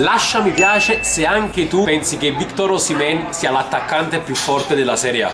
Lascia mi piace se anche tu pensi che Victor Osimhen sia l'attaccante più forte della Serie A.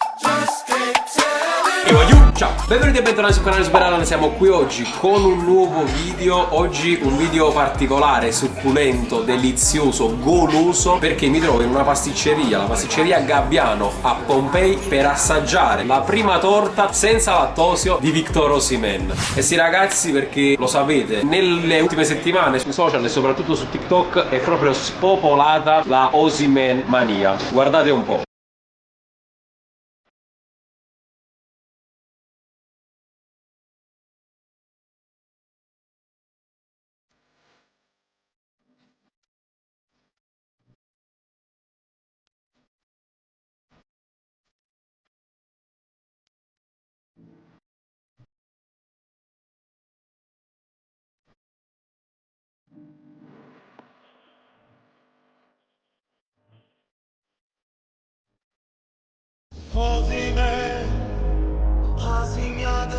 Ciao, benvenuti e bentornati sul canale Super. Siamo qui oggi con un nuovo video. Oggi un video particolare, succulento, delizioso, goloso, perché mi trovo in una pasticceria, la pasticceria Gabbiano a Pompei, per assaggiare la prima torta senza lattosio di Victor Osimhen. E sì ragazzi, perché lo sapete, nelle ultime settimane sui social e soprattutto su TikTok è proprio spopolata la Osimhen mania. Guardate un po'. Osimhen, Osimhen.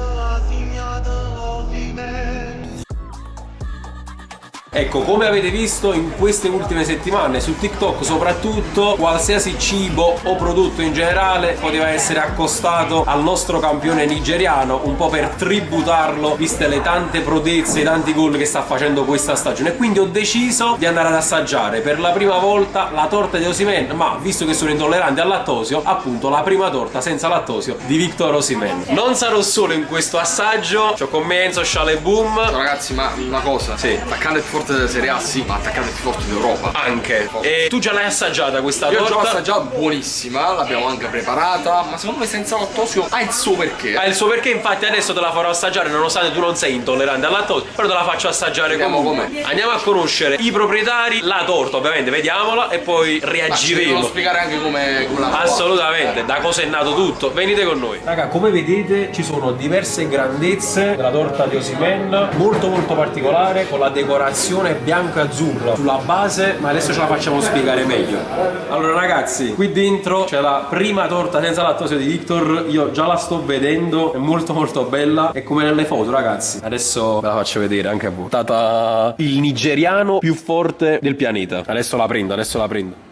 Ecco, come avete visto in queste ultime settimane su TikTok soprattutto, qualsiasi cibo o prodotto in generale poteva essere accostato al nostro campione nigeriano, un po' per tributarlo, viste le tante prodezze, i tanti gol che sta facendo questa stagione. E quindi ho deciso di andare ad assaggiare per la prima volta la torta di Osimhen, ma visto che sono intollerante al lattosio, appunto la prima torta senza lattosio di Victor Osimhen. Non sarò solo in questo assaggio, c'ho con me Enzo Scialeboom. Ciao ragazzi, ma una cosa, Sì. attaccante più forte della Serie A, sì, ma attaccante più forte d'Europa. Anche. E tu già l'hai assaggiata questa Io torta? già l'ho assaggiata, buonissima, l'abbiamo anche preparata, ma secondo me senza lattosio ha il suo perché. Ha il suo perché, infatti adesso te la farò assaggiare, nonostante tu non sei intollerante al lattosio, però te la faccio assaggiare. Vediamo comunque. com'è. Andiamo a conoscere i proprietari, la torta ovviamente, vediamola e poi Ma ci reagiremo. devono spiegare anche come la Assolutamente, da cosa è nato tutto. Venite con noi. Raga, come vedete ci sono diverse grandezze della torta di Osimhen, molto particolare, con la decorazione bianco e azzurro sulla base, ma adesso ce la facciamo spiegare meglio. Allora ragazzi, qui dentro c'è la prima torta senza lattosio di Victor. Io già la sto vedendo, è molto bella, è come nelle foto ragazzi. Adesso ve la faccio vedere anche a voi. È stata il nigeriano più forte del pianeta. Adesso la prendo.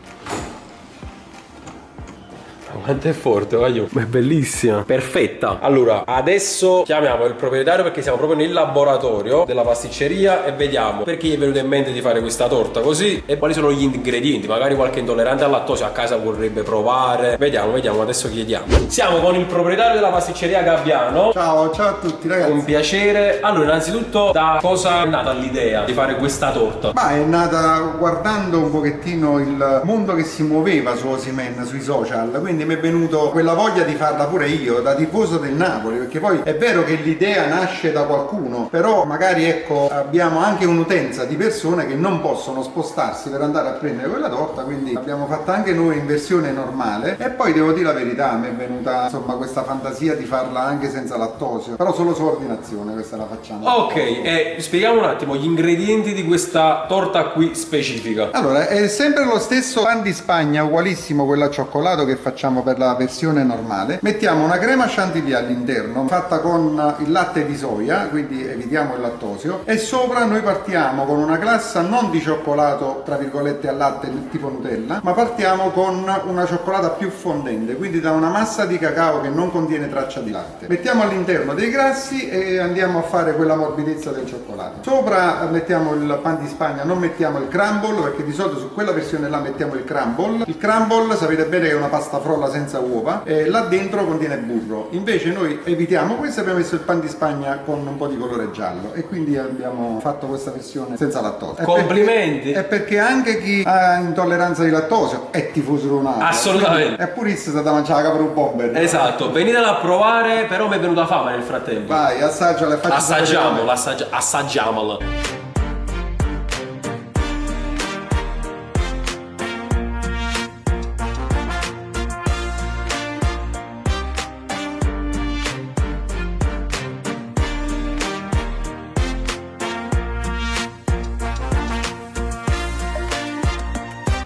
Quanto è forte, voglio. Ma è bellissima. Perfetta. Allora, adesso chiamiamo il proprietario perché siamo proprio nel laboratorio della pasticceria e vediamo perché gli è venuto in mente di fare questa torta così e quali sono gli ingredienti. Magari qualche intollerante al lattosio a casa vorrebbe provare. Vediamo, adesso chiediamo. Siamo con il proprietario della pasticceria Gabbiano. Ciao a tutti ragazzi. Un piacere. Allora, innanzitutto, da cosa è nata l'idea di fare questa torta? Ma è nata guardando un pochettino il mondo che si muoveva su Osimhen sui social, quindi mi è venuto quella voglia di farla pure io, da tifoso del Napoli, perché poi è vero che l'idea nasce da qualcuno, però magari ecco abbiamo anche un'utenza di persone che non possono spostarsi per andare a prendere quella torta, quindi l'abbiamo fatta anche noi in versione normale e poi devo dire la verità, mi è venuta insomma questa fantasia di farla anche senza lattosio, però solo su ordinazione questa la facciamo. Ok, e spieghiamo un attimo gli ingredienti di questa torta qui specifica. Allora, è sempre lo stesso pan di Spagna, ugualissimo quello al cioccolato che facciamo per la versione normale. Mettiamo una crema chantilly all'interno, fatta con il latte di soia, quindi evitiamo il lattosio, e sopra noi partiamo con una glassa non di cioccolato, tra virgolette, al latte tipo Nutella, ma partiamo con una cioccolata più fondente, quindi da una massa di cacao che non contiene traccia di latte. Mettiamo all'interno dei grassi e andiamo a fare quella morbidezza del cioccolato. Sopra mettiamo il pan di Spagna, non mettiamo il crumble, perché di solito su quella versione là mettiamo il crumble. Il crumble sapete bene che è una pasta frolla senza uova e là dentro contiene burro, invece noi evitiamo questo e abbiamo messo il pan di Spagna con un po' di colore giallo e quindi abbiamo fatto questa versione senza lattosio. Complimenti. È perché anche chi ha intolleranza di lattosio è tifoso Ronaldo. Assolutamente. È purissimo da mangiare la capra un bomber. Esatto, venitela a provare, però mi è venuta fame nel frattempo. Vai, assaggiala e facci Assaggiamola, assaggiamola.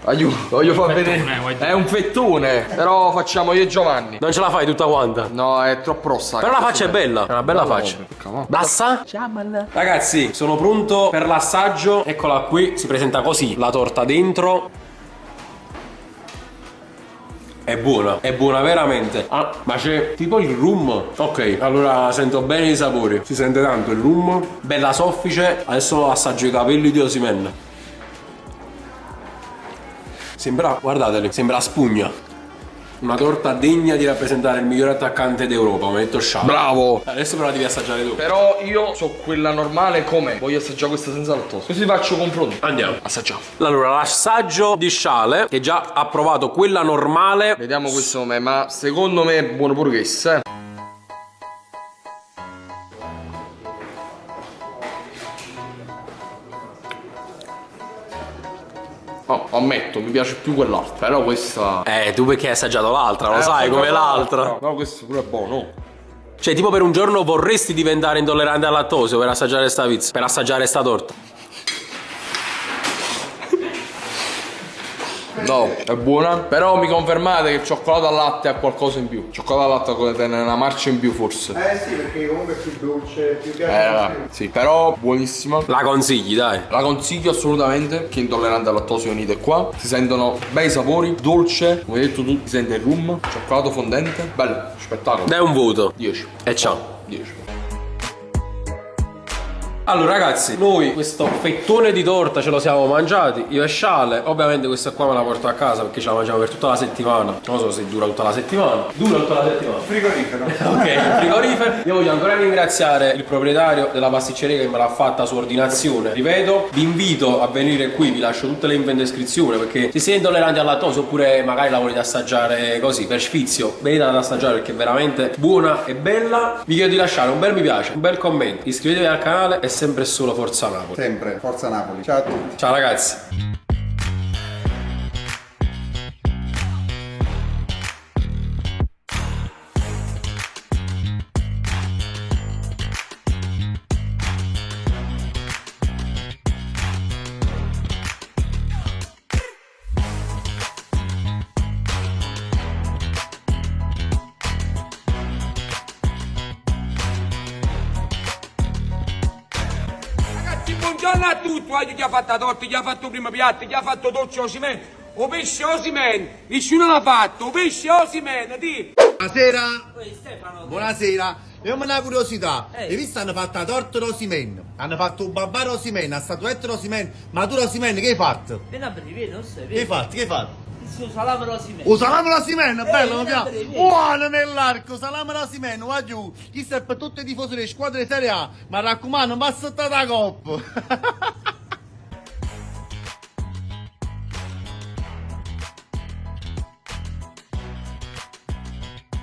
Aiuto, voglio far vedere. È un fettone, però facciamo io e Giovanni. Non ce la fai tutta quanta. No, è troppo rossa. Però la faccia è bella, è una bella faccia. Basta? Ragazzi, sono pronto per l'assaggio. Eccola qui, si presenta così. La torta dentro. È buona veramente. Ah, ma c'è tipo il rum. Ok, allora sento bene i sapori. Si sente tanto il rum. Bella soffice. Adesso assaggio i capelli di Osimhen. Sembra, guardateli, sembra spugna. Una torta degna di rappresentare il migliore attaccante d'Europa, come ha detto Sciala. Bravo. Adesso però la devi assaggiare tu. Però io so quella normale com'è. Voglio assaggiare questa senza lattosio. Così faccio confronto. Andiamo. Assaggiamo. Allora, l'assaggio di Sciale, che già ha provato quella normale. Vediamo questo com'è, ma secondo me è buono pure questo, Oh, ammetto, mi piace più quell'altro. Però questa... Tu perché hai assaggiato l'altra, lo sai come l'altra. No, questo pure è buono. Cioè, tipo per un giorno vorresti diventare intollerante al lattosio per assaggiare sta pizza, per assaggiare sta torta. No, è buona. Però mi confermate che il cioccolato al latte ha qualcosa in più. Cioccolato al latte è una marcia in più forse. Sì, perché comunque è più dolce, più piace. Sì, però buonissima. La consigli, dai. La consiglio assolutamente. Chi è intollerante al lattosio venite qua. Si sentono bei sapori, dolce. Come hai detto tu, si sente il rum, cioccolato fondente. Bello, spettacolo. Dai un voto. 10. E ciao. 10. Allora ragazzi, noi questo fettone di torta ce lo siamo mangiati, io e Sciale. Ovviamente questa qua me la porto a casa perché ce la mangiamo per tutta la settimana. Non so se dura tutta la settimana. Dura tutta la settimana. Frigorifero. Ok, frigorifero. Io voglio ancora ringraziare il proprietario della pasticceria che me l'ha fatta su ordinazione. Ripeto, vi invito a venire qui, vi lascio tutte le info in descrizione, perché se siete intolleranti al lattosio oppure magari la volete assaggiare così per sfizio, venite ad assaggiare perché è veramente buona e bella. Vi chiedo di lasciare un bel mi piace, un bel commento, iscrivetevi al canale e sempre solo Forza Napoli. Sempre, Forza Napoli. Ciao a tutti. Ciao ragazzi. Buongiorno a tutti, chi ha fatto la torta, chi ha fatto il primo piatto, chi ha fatto dolce Osimhen, o pesce Osimhen, nessuno l'ha fatto, o pesce Osimhen, di. Buonasera. Buonasera. Io ho una curiosità. Hai visto hanno fatto la torta Osimhen? Hanno fatto un babà Osimhen, la statuetta Osimhen, ma tu Osimhen che hai fatto? Vieni a vedere, non sai, Che hai fatto? Che hai fatto? il salame Osimhen. O salame Osimhen, bello, mi piace. vieni. Buono nell'arco, salame Osimhen, va giù. Chi sta per tutti i tifosi delle squadre di Serie A, ma raccomando, non va sotto la coppa.